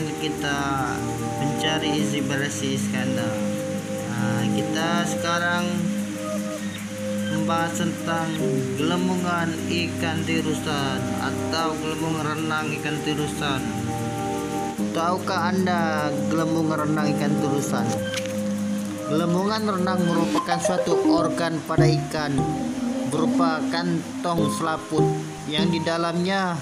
kemarin kita mencari isi bersih skandal. Kita sekarang membahas tentang gelembungan ikan tirusan atau gelembungan renang ikan tirusan. Tahukah Anda gelembungan renang ikan tirusan? Gelembungan renang merupakan suatu organ pada ikan berupa kantong selaput yang di dalamnya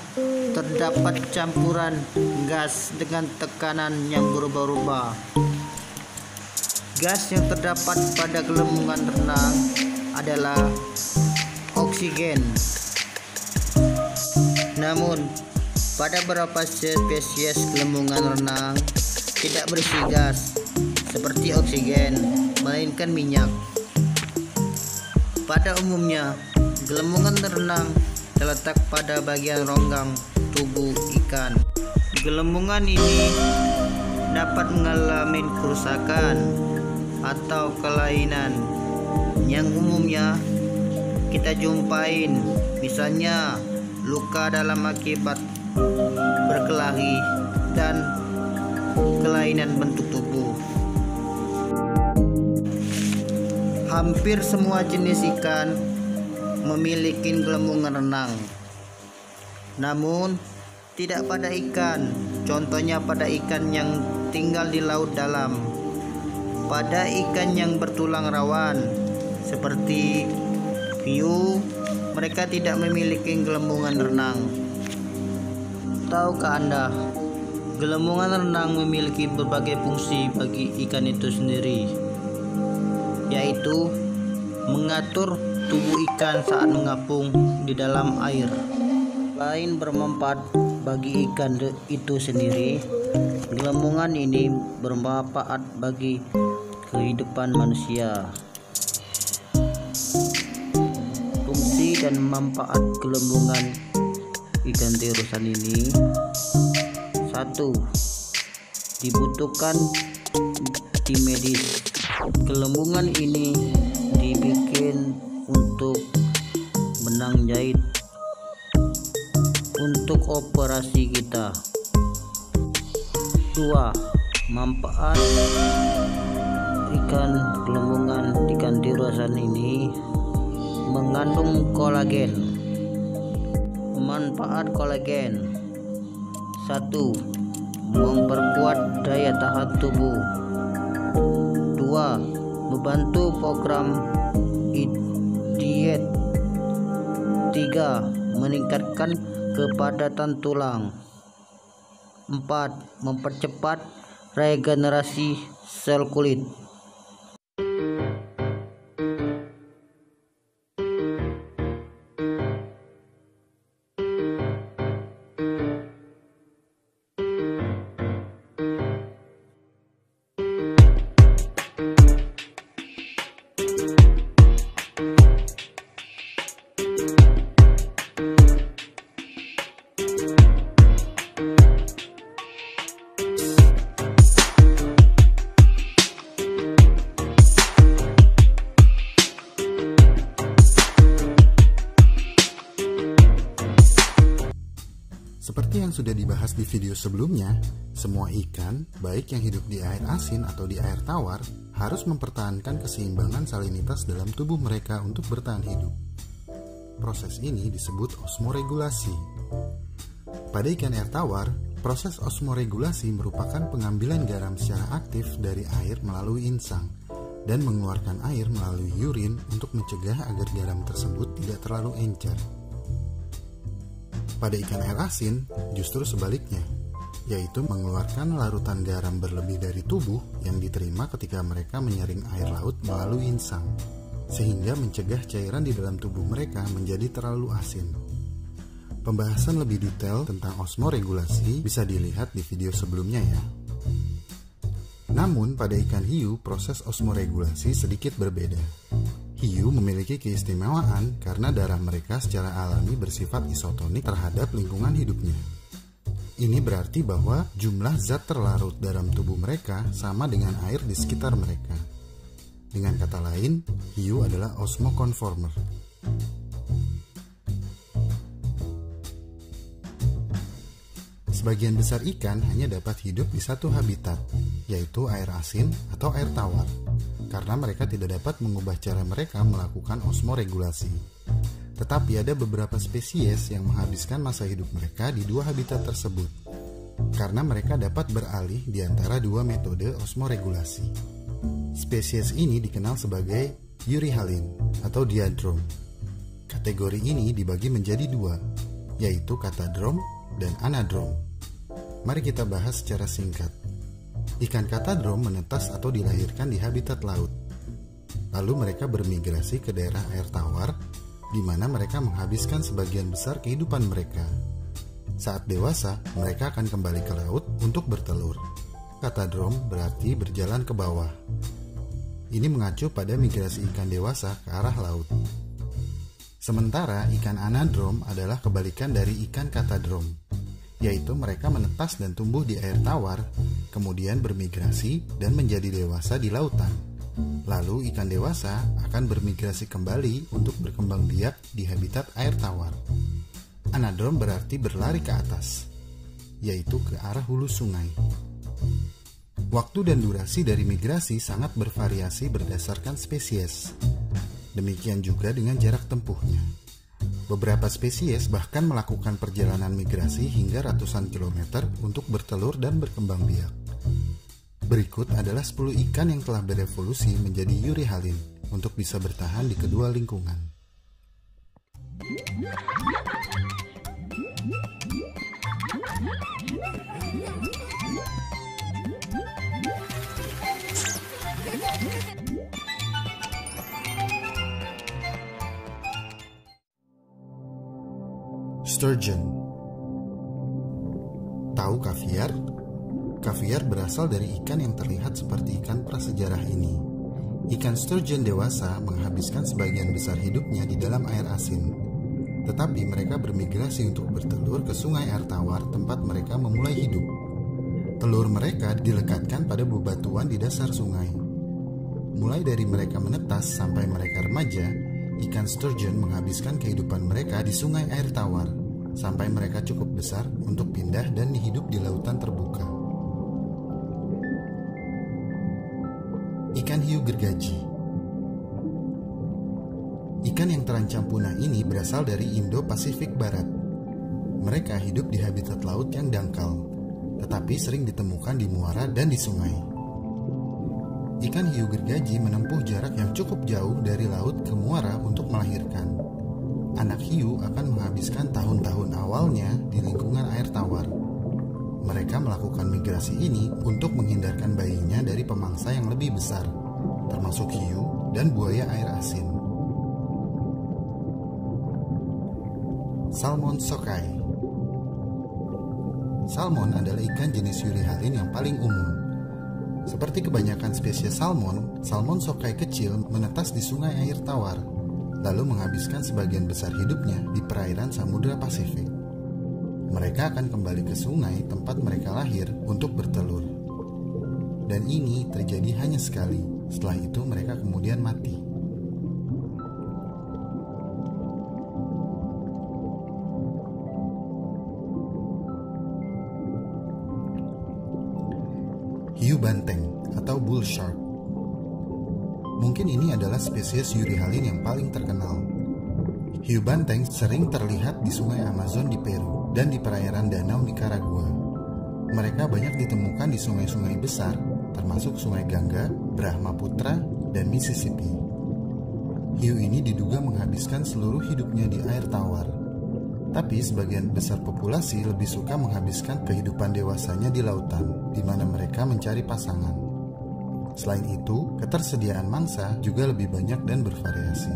terdapat campuran gas dengan tekanan yang berubah-ubah. Gas yang terdapat pada gelembungan renang adalah oksigen. Namun, pada beberapa spesies gelembungan renang tidak berisi gas seperti oksigen, melainkan minyak. Pada umumnya, gelembungan renang terletak pada bagian ronggang tubuh ikan. Gelembungan ini dapat mengalami kerusakan atau kelainan yang umumnya kita jumpain, misalnya luka dalam akibat berkelahi dan kelainan bentuk tubuh. Hampir semua jenis ikan memiliki gelembungan renang, namun tidak pada ikan. Contohnya pada ikan yang tinggal di laut dalam. Pada ikan yang bertulang rawan seperti hiu, mereka tidak memiliki gelembungan renang. Tahukah Anda, gelembungan renang memiliki berbagai fungsi bagi ikan itu sendiri, yaitu mengatur tubuh ikan saat mengapung di dalam air. Selain bermanfaat bagi ikan itu sendiri, gelembungan ini bermanfaat bagi kehidupan manusia. Fungsi dan manfaat gelembungan ikan tirusan ini: 1. Dibutuhkan di medis. Gelembungan ini dibikin untuk benang jahit untuk operasi kita. 2. Manfaat ikan gelembungan ikan tirusan ini mengandung kolagen. Manfaat kolagen: 1. Memperkuat daya tahan tubuh. 2. Membantu program diet. 3. Meningkatkan kepadatan tulang. 4. Mempercepat regenerasi sel kulit. Seperti yang sudah dibahas di video sebelumnya, semua ikan, baik yang hidup di air asin atau di air tawar, harus mempertahankan keseimbangan salinitas dalam tubuh mereka untuk bertahan hidup. Proses ini disebut osmoregulasi. Pada ikan air tawar, proses osmoregulasi merupakan pengambilan garam secara aktif dari air melalui insang dan mengeluarkan air melalui urin untuk mencegah agar garam tersebut tidak terlalu encer. Pada ikan air asin, justru sebaliknya, yaitu mengeluarkan larutan garam berlebih dari tubuh yang diterima ketika mereka menyaring air laut melalui insang, sehingga mencegah cairan di dalam tubuh mereka menjadi terlalu asin. Pembahasan lebih detail tentang osmoregulasi bisa dilihat di video sebelumnya ya. Namun pada ikan hiu, proses osmoregulasi sedikit berbeda. Hiu memiliki keistimewaan karena darah mereka secara alami bersifat isotonik terhadap lingkungan hidupnya. Ini berarti bahwa jumlah zat terlarut dalam tubuh mereka sama dengan air di sekitar mereka. Dengan kata lain, hiu adalah osmoconformer. Sebagian besar ikan hanya dapat hidup di satu habitat, yaitu air asin atau air tawar, karena mereka tidak dapat mengubah cara mereka melakukan osmoregulasi. Tetapi ada beberapa spesies yang menghabiskan masa hidup mereka di dua habitat tersebut, karena mereka dapat beralih di antara dua metode osmoregulasi. Spesies ini dikenal sebagai euryhalin atau diadrom. Kategori ini dibagi menjadi dua, yaitu katadrom dan anadrom. Mari kita bahas secara singkat. Ikan katadrom menetas atau dilahirkan di habitat laut. Lalu mereka bermigrasi ke daerah air tawar, di mana mereka menghabiskan sebagian besar kehidupan mereka. Saat dewasa, mereka akan kembali ke laut untuk bertelur. Katadrom berarti berjalan ke bawah. Ini mengacu pada migrasi ikan dewasa ke arah laut. Sementara ikan anadrom adalah kebalikan dari ikan katadrom, yaitu mereka menetas dan tumbuh di air tawar, kemudian bermigrasi dan menjadi dewasa di lautan. Lalu ikan dewasa akan bermigrasi kembali untuk berkembang biak di habitat air tawar. Anadrom berarti berlari ke atas, yaitu ke arah hulu sungai. Waktu dan durasi dari migrasi sangat bervariasi berdasarkan spesies. Demikian juga dengan jarak tempuhnya. Beberapa spesies bahkan melakukan perjalanan migrasi hingga ratusan kilometer untuk bertelur dan berkembang biak. Berikut adalah 10 ikan yang telah berevolusi menjadi euryhalin untuk bisa bertahan di kedua lingkungan. Sturgeon. Tahu kaviar? Kaviar berasal dari ikan yang terlihat seperti ikan prasejarah ini. Ikan sturgeon dewasa menghabiskan sebagian besar hidupnya di dalam air asin. Tetapi mereka bermigrasi untuk bertelur ke sungai air tawar tempat mereka memulai hidup. Telur mereka dilekatkan pada bebatuan di dasar sungai. Mulai dari mereka menetas sampai mereka remaja, ikan sturgeon menghabiskan kehidupan mereka di sungai air tawar, sampai mereka cukup besar untuk pindah dan hidup di lautan terbuka. Ikan hiu gergaji. Ikan yang terancam punah ini berasal dari Indo-Pasifik Barat. Mereka hidup di habitat laut yang dangkal, tetapi sering ditemukan di muara dan di sungai. Ikan hiu gergaji menempuh jarak yang cukup jauh dari laut ke muara untuk melahirkan. Anak hiu akan menghabiskan tahun-tahun awalnya di lingkungan air tawar. Mereka melakukan migrasi ini untuk menghindarkan bayinya dari pemangsa yang lebih besar, termasuk hiu dan buaya air asin. Salmon sockeye. Salmon adalah ikan jenis euryhalin yang paling umum. Seperti kebanyakan spesies salmon, salmon sockeye kecil menetas di sungai air tawar, lalu menghabiskan sebagian besar hidupnya di perairan Samudra Pasifik. Mereka akan kembali ke sungai tempat mereka lahir untuk bertelur. Dan ini terjadi hanya sekali, setelah itu mereka kemudian mati. Hiu banteng atau bull shark. Mungkin ini adalah spesies euryhalin yang paling terkenal. Hiu banteng sering terlihat di sungai Amazon di Peru dan di perairan danau Nicaragua. Mereka banyak ditemukan di sungai-sungai besar, termasuk Sungai Gangga, Brahmaputra, dan Mississippi. Hiu ini diduga menghabiskan seluruh hidupnya di air tawar. Tapi sebagian besar populasi lebih suka menghabiskan kehidupan dewasanya di lautan, di mana mereka mencari pasangan. Selain itu, ketersediaan mangsa juga lebih banyak dan bervariasi.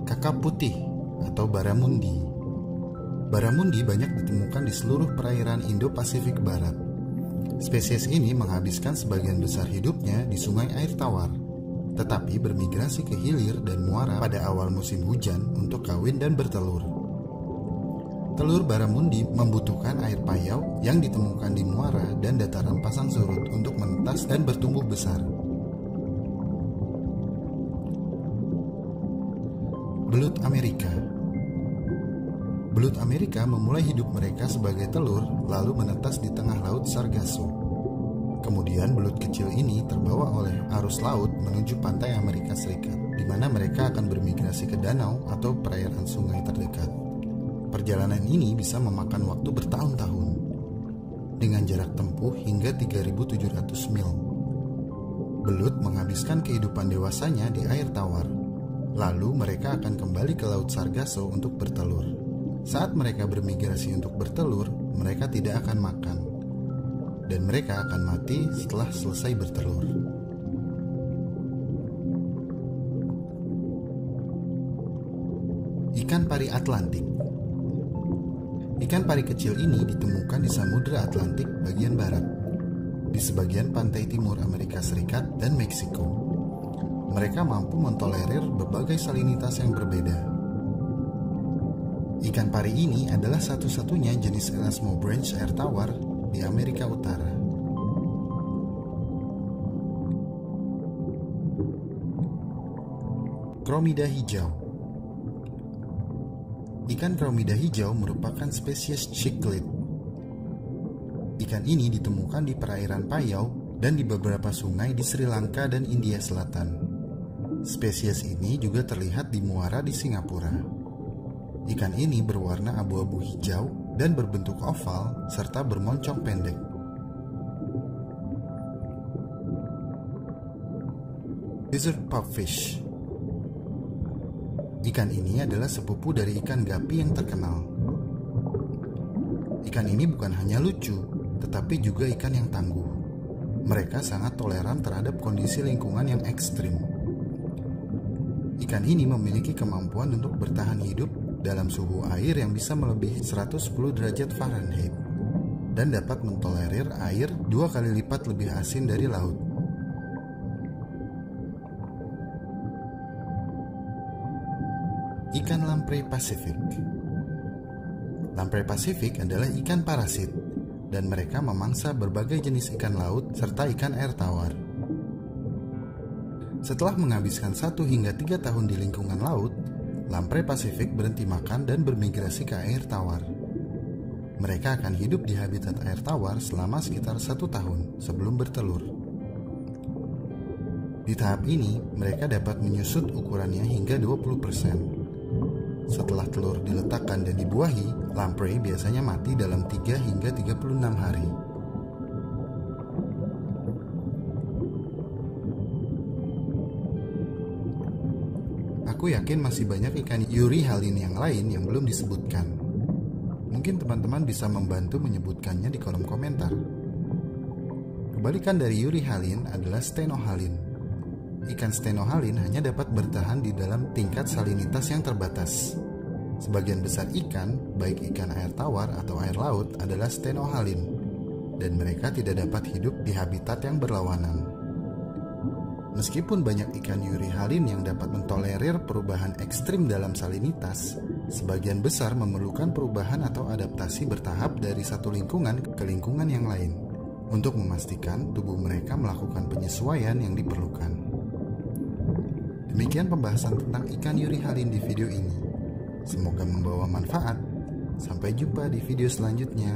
Kakap putih atau baramundi. Baramundi banyak ditemukan di seluruh perairan Indo-Pasifik Barat. Spesies ini menghabiskan sebagian besar hidupnya di sungai air tawar, tetapi bermigrasi ke hilir dan muara pada awal musim hujan untuk kawin dan bertelur. Telur baramundi membutuhkan air payau yang ditemukan di muara dan dataran pasang surut untuk menetas dan bertumbuh besar. Belut Amerika. Belut Amerika memulai hidup mereka sebagai telur, lalu menetas di tengah laut Sargasso. Kemudian belut kecil ini terbawa oleh arus laut menuju pantai Amerika Serikat, di mana mereka akan bermigrasi ke danau atau perairan sungai terdekat. Perjalanan ini bisa memakan waktu bertahun-tahun, dengan jarak tempuh hingga 3.700 mil. Belut menghabiskan kehidupan dewasanya di air tawar, lalu mereka akan kembali ke laut Sargasso untuk bertelur. Saat mereka bermigrasi untuk bertelur, mereka tidak akan makan, dan mereka akan mati setelah selesai bertelur. Ikan pari Atlantik. Ikan pari kecil ini ditemukan di Samudra Atlantik bagian barat, di sebagian pantai timur Amerika Serikat dan Meksiko. Mereka mampu mentolerir berbagai salinitas yang berbeda. Ikan pari ini adalah satu-satunya jenis Elasmo branch air tawar di Amerika Utara. Chromida hijau. Ikan chromida hijau merupakan spesies cichlid. Ikan ini ditemukan di perairan Payau dan di beberapa sungai di Sri Lanka dan India Selatan. Spesies ini juga terlihat di muara di Singapura. Ikan ini berwarna abu-abu hijau dan berbentuk oval serta bermoncong pendek. Desert pupfish. Ikan ini adalah sepupu dari ikan gapi yang terkenal. Ikan ini bukan hanya lucu, tetapi juga ikan yang tangguh. Mereka sangat toleran terhadap kondisi lingkungan yang ekstrim. Ikan ini memiliki kemampuan untuk bertahan hidup dalam suhu air yang bisa melebihi 110 derajat Fahrenheit dan dapat mentolerir air 2 kali lipat lebih asin dari laut. Ikan lamprey Pasifik. Lamprey Pasifik adalah ikan parasit dan mereka memangsa berbagai jenis ikan laut serta ikan air tawar. Setelah menghabiskan 1 hingga 3 tahun di lingkungan laut, lamprey Pasifik berhenti makan dan bermigrasi ke air tawar. Mereka akan hidup di habitat air tawar selama sekitar 1 tahun sebelum bertelur. Di tahap ini, mereka dapat menyusut ukurannya hingga 20%. Setelah telur diletakkan dan dibuahi, lamprey biasanya mati dalam 3 hingga 36 hari. Aku yakin masih banyak ikan Euryhalin yang lain yang belum disebutkan. Mungkin teman-teman bisa membantu menyebutkannya di kolom komentar. Kebalikan dari Euryhalin adalah Stenohalin. Ikan Stenohalin hanya dapat bertahan di dalam tingkat salinitas yang terbatas. Sebagian besar ikan, baik ikan air tawar atau air laut, adalah Stenohalin, dan mereka tidak dapat hidup di habitat yang berlawanan. Meskipun banyak ikan Euryhalin yang dapat mentolerir perubahan ekstrim dalam salinitas, sebagian besar memerlukan perubahan atau adaptasi bertahap dari satu lingkungan ke lingkungan yang lain untuk memastikan tubuh mereka melakukan penyesuaian yang diperlukan. Demikian pembahasan tentang ikan Euryhalin di video ini. Semoga membawa manfaat. Sampai jumpa di video selanjutnya.